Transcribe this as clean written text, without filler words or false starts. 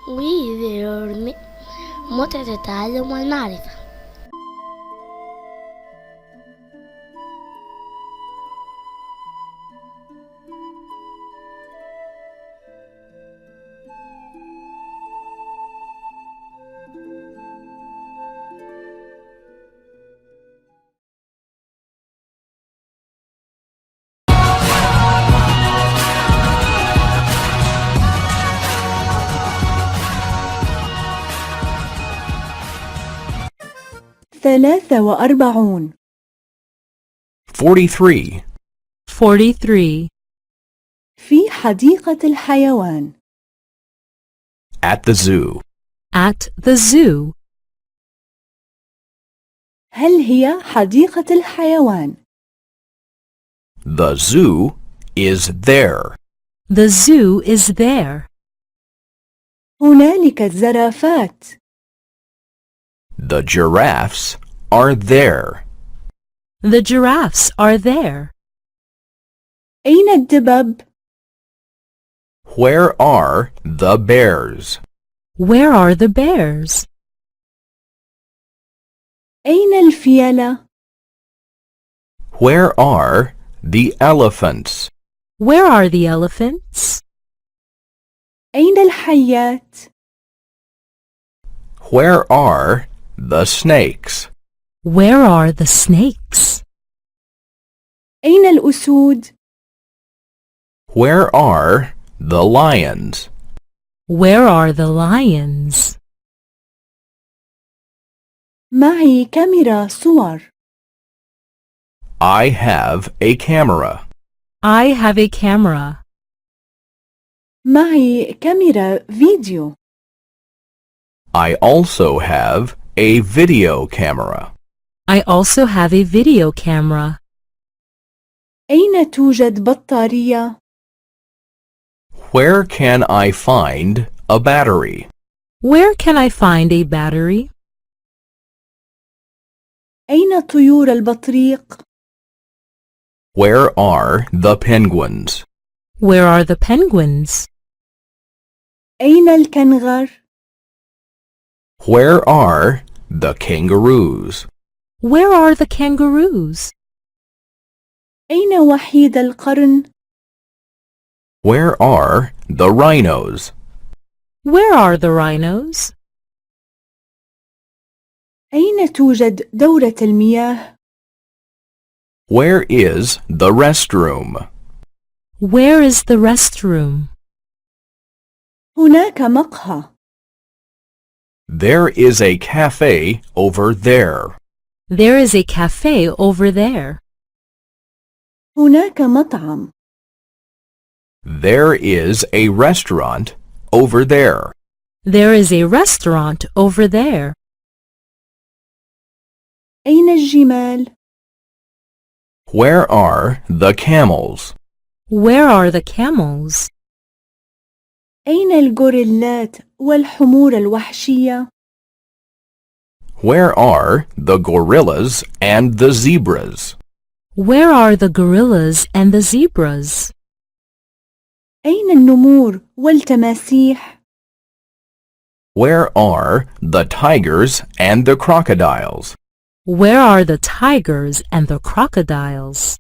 ويعلمك متعة التعلم والمعرفة. ثلاثة وأربعون 43. في حديقة الحيوان. At the zoo. هل هي حديقة الحيوان؟ The zoo is there. هنالك الزرافات. The giraffes are there. أين الدبب؟ Where are the bears? أين الفيلة؟ Where are the elephants? أين الحيات؟ Where are the snakes? أين الأسود؟ Where are the lions? معي كاميرا صور. I have a camera. معي كاميرا فيديو. I also have a video camera. أين توجد بطارية؟ Where can I find a battery? أين طيور البطريق؟ Where are the penguins? أين الكنغر؟ Where are the kangaroos? أين وحيد القرن؟ Where are the rhinos? أين توجد دورة المياه؟ Where is the restroom? هناك مقهى. There is a cafe over there. هناك مطعم. There is a restaurant over there. أين الجمال؟ Where are the camels? أين الغوريلات والحمور الوحشية؟ Where are the gorillas and the zebras? أين النمور والتماسيح؟ Where are the tigers and the crocodiles?